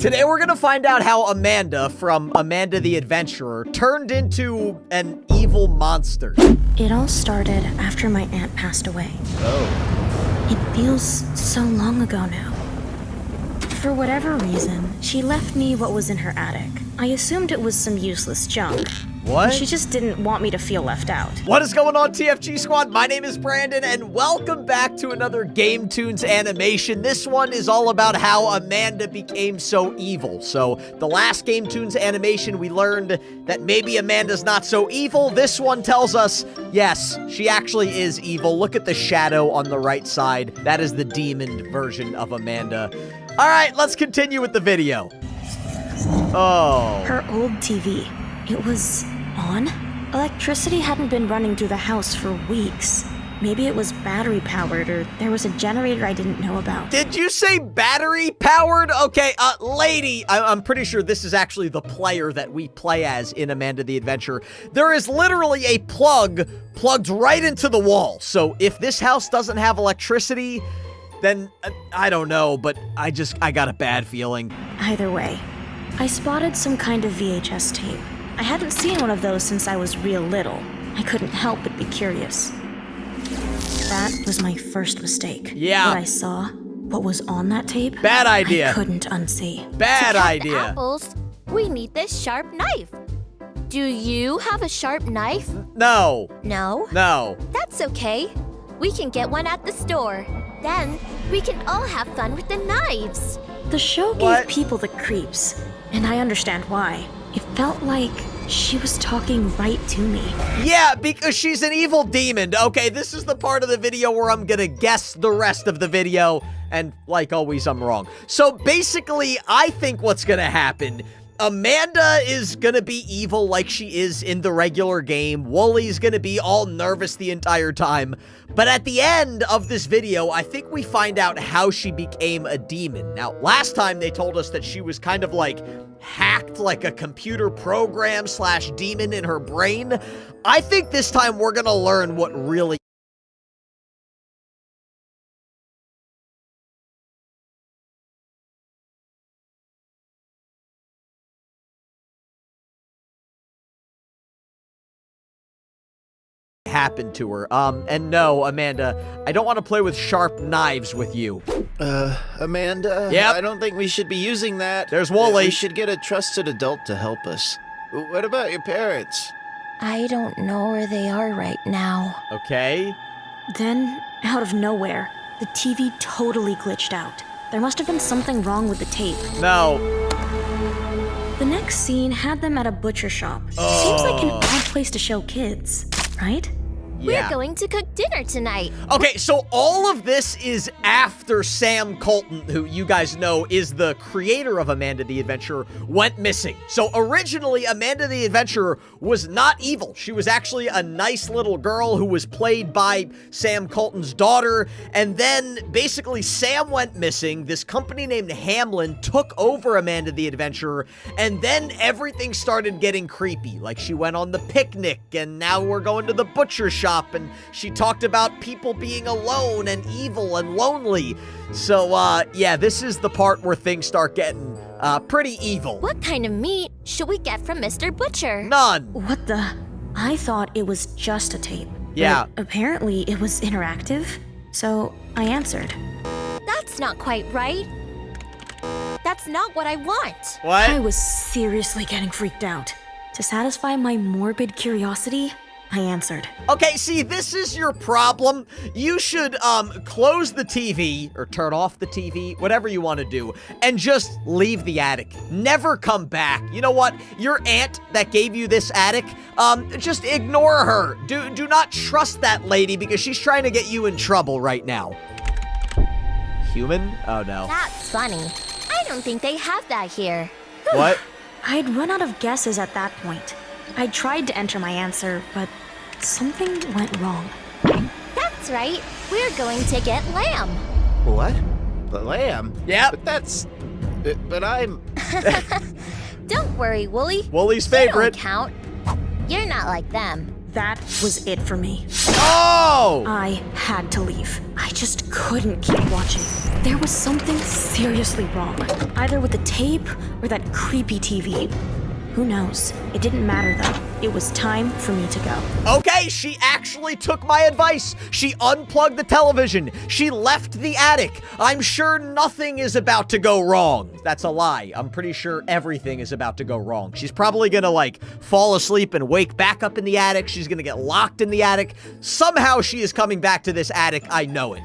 Today we're gonna find out how Amanda from Amanda the Adventurer turned into an evil monster. It all started after my aunt passed away. Oh. It feels so long ago now. For whatever reason, she left me what was in her attic. I assumed it was some useless junk. What? She just didn't want me to feel left out. What is going on, TFG Squad? My name is Brandon, and welcome back to another Game Tunes animation. This one is all about how Amanda became so evil. So, the last Game Tunes animation, we learned that maybe Amanda's not so evil. This one tells us, yes, she actually is evil. Look at the shadow on the right side. That is the demon version of Amanda. All right, let's continue with the video. Oh. Her old TV. It was on? Electricity hadn't been running through the house for weeks. Maybe it was battery powered, or there was a generator I didn't know about. Did you say battery powered? Okay, lady, I'm pretty sure this is actually the player that we play as in Amanda the Adventurer. There is literally a plug plugged right into the wall. So if this house doesn't have electricity, then I don't know, but I got a bad feeling. Either way, I spotted some kind of VHS tape. I hadn't seen one of those since I was real little. I couldn't help but be curious. That was my first mistake. Yeah. What I saw, what was on that tape, Bad idea. I couldn't unsee. Bad To cut idea. the apples, we need this sharp knife. Do you have a sharp knife? No. No? No. That's okay. We can get one at the store. Then, we can all have fun with the knives. The show What? gave people the creeps, and I understand why. It felt like she was talking right to me. Yeah, because she's an evil demon. Okay, this is the part of the video where I'm gonna guess the rest of the video, and like always, I'm wrong. So basically, I think what's gonna happen, Amanda is gonna be evil like she is in the regular game. Wooly's gonna be all nervous the entire time. But at the end of this video, I think we find out how she became a demon. Now, last time they told us that she was kind of like hacked like a computer program / demon in her brain. I think this time we're gonna learn what really happened to her. And no, Amanda, I don't want to play with sharp knives with you. Amanda? Yep. I don't think we should be using that. There's Wooly. We should get a trusted adult to help us. What about your parents? I don't know where they are right now. Okay? Then, out of nowhere, the TV totally glitched out. There must have been something wrong with the tape. No. The next scene had them at a butcher shop. Oh. Seems like an odd place to show kids, right? Yeah. We're going to cook dinner tonight. Okay, so all of this is after Sam Colton, who you guys know is the creator of Amanda the Adventurer, went missing. So originally, Amanda the Adventurer was not evil. She was actually a nice little girl who was played by Sam Colton's daughter. And then basically Sam went missing. This company named Hamlin took over Amanda the Adventurer. And then everything started getting creepy. Like she went on the picnic and now we're going to the butcher shop. And she talked about people being alone and evil and lonely. So, yeah, this is the part where things start getting, pretty evil. What kind of meat should we get from Mr. Butcher? None. What the? I thought it was just a tape. Yeah. But apparently it was interactive, so I answered. That's not quite right. That's not what I want. What? I was seriously getting freaked out. To satisfy my morbid curiosity, I answered. Okay, see, this is your problem. You should, close the TV, or turn off the TV, whatever you want to do, and just leave the attic. Never come back. You know what? Your aunt that gave you this attic, just ignore her. Do not trust that lady, because she's trying to get you in trouble right now. Human? Oh, no. That's funny. I don't think they have that here. What? I'd run out of guesses at that point. I tried to enter my answer, but something went wrong. That's right. We're going to get lamb. What? The lamb? Yep. But that's... But I'm... Don't worry, Wooly. Wooly's You don't favorite. count. You're not like them. That was it for me. Oh! I had to leave. I just couldn't keep watching. There was something seriously wrong, either with the tape or that creepy TV. Who knows? It didn't matter though. It was time for me to go. Okay, she actually took my advice. She unplugged the television. She left the attic. I'm sure nothing is about to go wrong. That's a lie. I'm pretty sure everything is about to go wrong. She's probably gonna, like, fall asleep and wake back up in the attic. She's gonna get locked in the attic. Somehow she is coming back to this attic. I know it.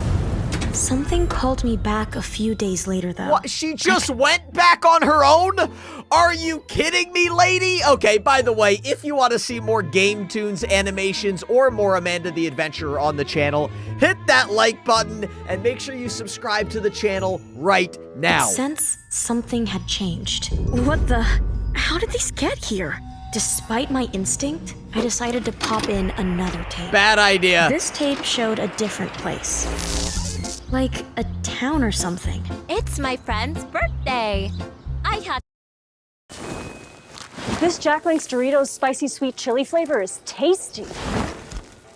Something called me back a few days later though. What? She just went back on her own? Are you kidding me, lady? Okay, by the way, if you want to see more Game Tunes animations or more Amanda the Adventurer on the channel, hit that like button and make sure you subscribe to the channel right now. Since something had changed. What the? How did these get here? Despite my instinct, I decided to pop in another tape. Bad idea. This tape showed a different place. Like a town or something. It's my friend's birthday. I had This Jack Link's Doritos spicy sweet chili flavor is tasty.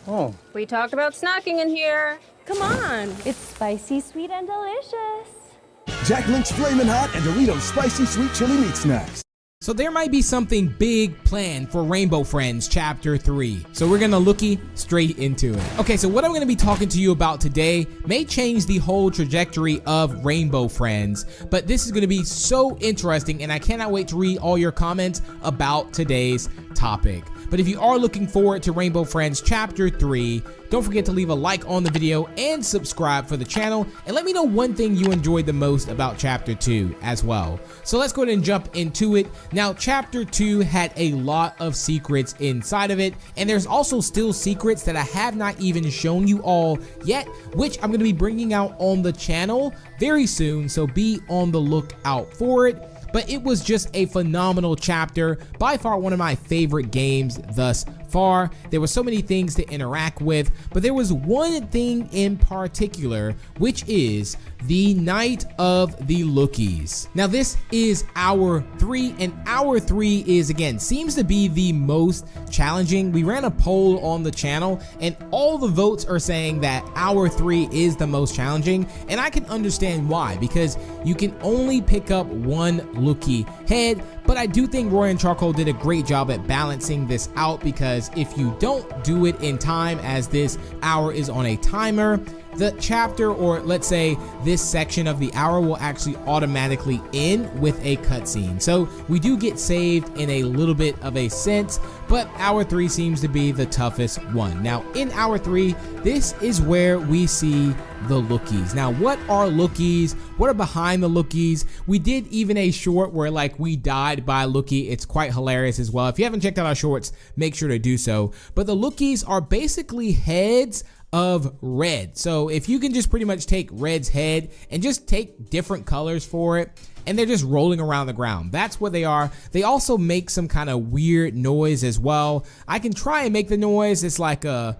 Oh. We talked about snacking in here. Come on, it's spicy, sweet, and delicious. Jack Link's Flamin' Hot and Doritos Spicy Sweet Chili Meat Snacks. So there might be something big planned for Rainbow Friends Chapter 3. So we're gonna looky straight into it. Okay, so what I'm gonna be talking to you about today may change the whole trajectory of Rainbow Friends, but this is gonna be so interesting and I cannot wait to read all your comments about today's topic. But if you are looking forward to Rainbow Friends Chapter 3, don't forget to leave a like on the video and subscribe for the channel, and let me know one thing you enjoyed the most about Chapter 2 as well. So let's go ahead and jump into it. Now, Chapter 2 had a lot of secrets inside of it, and there's also still secrets that I have not even shown you all yet, which I'm going to be bringing out on the channel very soon, so be on the lookout for it. But it was just a phenomenal chapter, by far one of my favorite games thus far. There were so many things to interact with, but there was one thing in particular, which is the Night of the Lookies. Now this is hour 3, and hour 3 is, again, seems to be the most challenging. We ran a poll on the channel and all the votes are saying that hour 3 is the most challenging, and I can understand why, because you can only pick up one lookie head. But I do think Roy and Charcoal did a great job at balancing this out, because if you don't do it in time, as this hour is on a timer, the chapter, or let's say this section of the hour, will actually automatically end with a cutscene. So we do get saved in a little bit of a sense, but hour 3 seems to be the toughest one. Now in hour 3, this is where we see the lookies. Now what are lookies? What are behind the lookies? We did even a short where like we died by a lookie. It's quite hilarious as well. If you haven't checked out our shorts, make sure to do so. But the lookies are basically heads of Red. So if you can just pretty much take Red's head and just take different colors for it, and they're just rolling around the ground. That's what they are. They also make some kind of weird noise as well. I can try and make the noise. It's like a...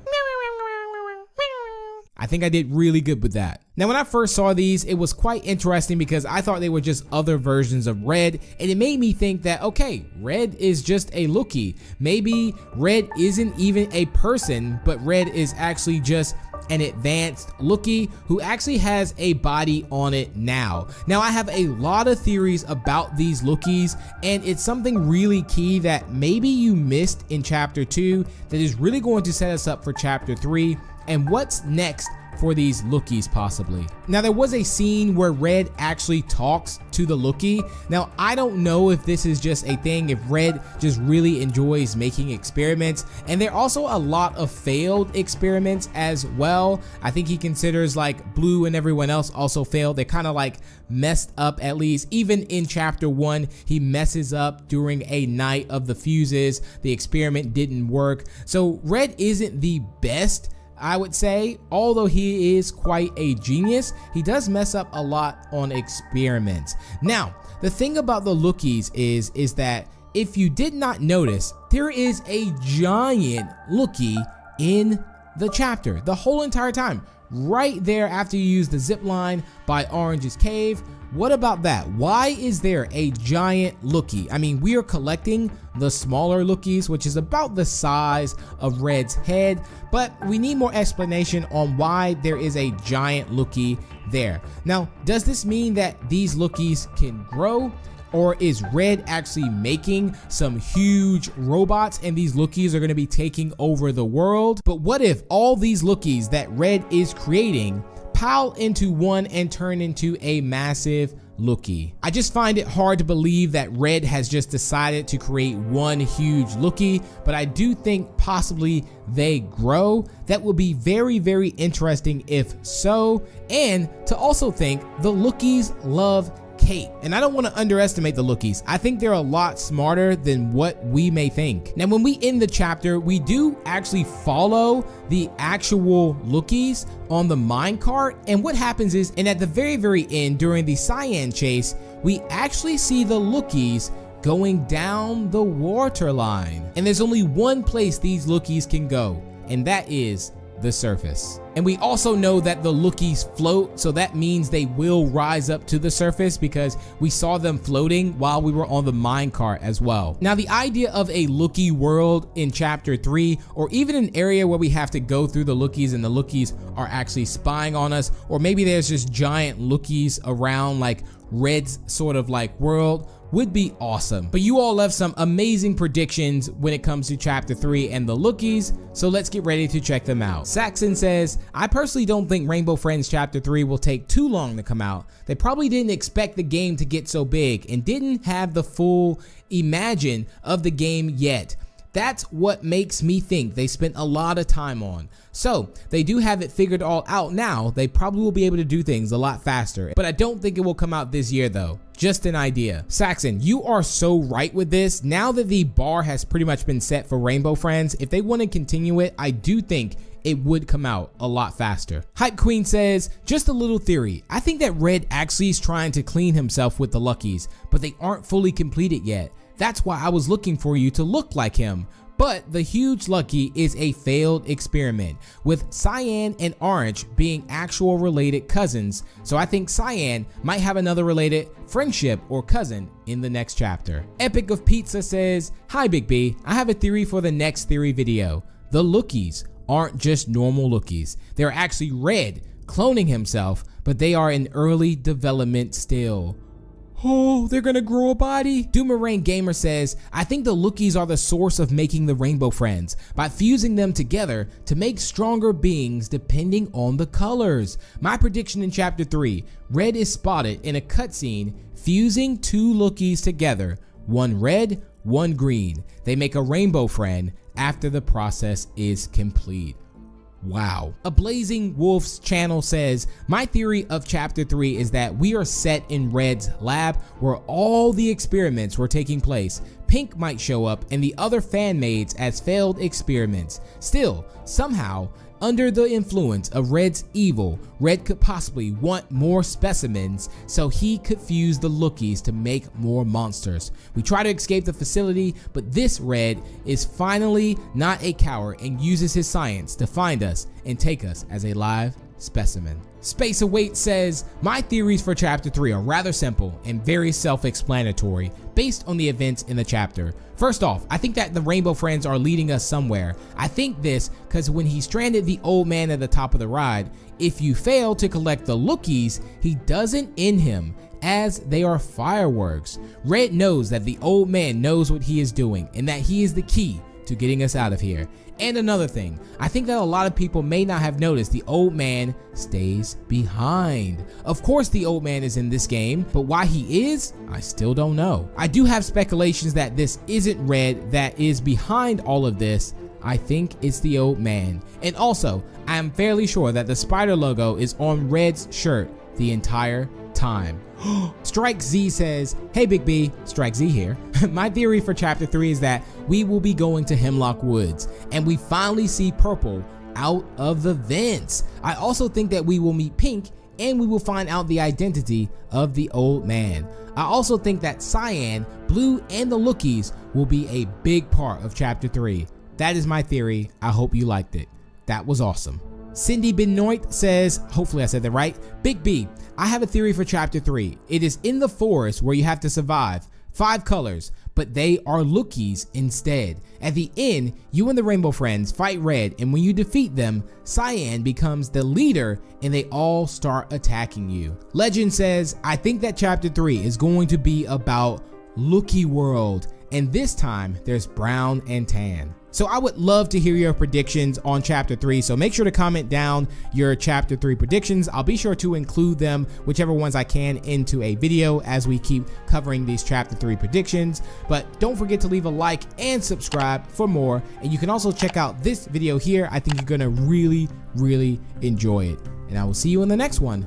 I think I did really good with that. Now when I first saw these, it was quite interesting because I thought they were just other versions of Red, and it made me think that, okay, Red is just a lookie. Maybe Red isn't even a person, but Red is actually just an advanced lookie who actually has a body on it now. Now I have a lot of theories about these lookies, and it's something really key that maybe you missed in chapter 2 that is really going to set us up for chapter 3 and what's next for these lookies possibly. Now there was a scene where Red actually talks to the lookie. Now I don't know if this is just a thing, if Red just really enjoys making experiments, and there are also a lot of failed experiments as well. I think he considers like Blue and everyone else also failed. They kind of like messed up, at least. Even in chapter 1 he messes up during a night of the fuses. The experiment didn't work. So Red isn't the best, I would say. Although he is quite a genius, he does mess up a lot on experiments. Now the thing about the lookies is that if you did not notice, there is a giant lookie in the chapter the whole entire time. right there after you use the zip line by Orange's Cave. What about that? Why is there a giant Lookie? I mean, we are collecting the smaller Lookies, which is about the size of Red's head, but we need more explanation on why there is a giant Lookie there. Now, does this mean that these Lookies can grow? Or is Red actually making some huge robots and these Lookies are going to be taking over the world? But what if all these Lookies that Red is creating pile into one and turn into a massive Lookie? I just find it hard to believe that Red has just decided to create one huge Lookie, but I do think possibly they grow. That would be very, very interesting if so. And to also think the Lookies love Kate, and I don't want to underestimate the Lookies. I think they're a lot smarter than what we may think. Now, when we end the chapter, we do actually follow the actual Lookies on the minecart, and what happens is, and at the very, very end during the Cyan chase, we actually see the Lookies going down the water line. And there's only one place these Lookies can go, and that is the surface. And we also know that the Lookies float, so that means they will rise up to the surface because we saw them floating while we were on the minecart as well. Now, the idea of a Lookie world in chapter 3, or even an area where we have to go through the Lookies and the Lookies are actually spying on us, or maybe there's just giant Lookies around like Red's sort of like world, would be awesome. But you all left some amazing predictions when it comes to chapter 3 and the Lookies, so let's get ready to check them out. Saxon says, I personally don't think Rainbow Friends chapter 3 will take too long to come out. They probably didn't expect the game to get so big and didn't have the full imagine of the game yet. That's what makes me think they spent a lot of time on. So they do have it figured all out now. They probably will be able to do things a lot faster, but I don't think it will come out this year though. Just an idea. Saxon, you are so right with this. Now that the bar has pretty much been set for Rainbow Friends, if they want to continue it, I do think it would come out a lot faster. Hype Queen says, just a little theory. I think that Red actually is trying to clean himself with the Luckies, but they aren't fully completed yet. That's why I was looking for you to look like him. But the huge Lucky is a failed experiment, with Cyan and Orange being actual related cousins, so I think Cyan might have another related friendship or cousin in the next chapter. Epic of Pizza says, hi Big B, I have a theory for the next theory video. The Lookies aren't just normal Lookies, they're actually Red cloning himself, but they are in early development still. Oh, they're gonna grow a body? Doomerang Gamer says, I think the Lookies are the source of making the Rainbow Friends by fusing them together to make stronger beings depending on the colors. My prediction in chapter 3, Red is spotted in a cutscene fusing two Lookies together, one red, one green. They make a Rainbow Friend after the process is complete. Wow. A Blazing Wolf's channel says, my theory of chapter 3 is that we are set in Red's lab where all the experiments were taking place. Pink might show up and the other fan maids as failed experiments. Still, somehow, under the influence of Red's evil, Red could possibly want more specimens so he could fuse the Lookies to make more monsters. We try to escape the facility, but this Red is finally not a coward and uses his science to find us and take us as a live specimen. Space Await says, my theories for chapter 3 are rather simple and very self-explanatory based on the events in the chapter. First off, I think that the Rainbow Friends are leading us somewhere. I think this because when he stranded the old man at the top of the ride, if you fail to collect the Lookies, he doesn't end him, as they are fireworks. Red knows that the old man knows what he is doing and that he is the key to getting us out of here. And another thing, I think that a lot of people may not have noticed the old man stays behind. Of course the old man is in this game, but why he is, I still don't know. I do have speculations that this isn't Red that is behind all of this. I think it's the old man. And also, I am fairly sure that the spider logo is on Red's shirt the entire time. Strike Z says, hey Big B, Strike Z here. My theory for chapter 3 is that we will be going to Hemlock Woods and we finally see Purple out of the vents. I also think that we will meet Pink and we will find out the identity of the old man. I also think that Cyan, Blue, and the Lookies will be a big part of chapter 3. That is my theory. I hope you liked it. That was awesome. Cindy Benoit says, hopefully I said that right. Big B, I have a theory for chapter 3. It is in the forest where you have to survive. 5 colors, but they are lookies instead. At the end, you and the Rainbow Friends fight Red, and when you defeat them, Cyan becomes the leader and they all start attacking you. Legend says, I think that chapter 3 is going to be about Lookie World, and this time there's brown and tan. So I would love to hear your predictions on chapter 3, so make sure to comment down your chapter 3 predictions. I'll be sure to include them, whichever ones I can, into a video as we keep covering these chapter 3 predictions. But don't forget to leave a like and subscribe for more, and you can also check out this video here. I think you're gonna really enjoy it, and I will see you in the next one.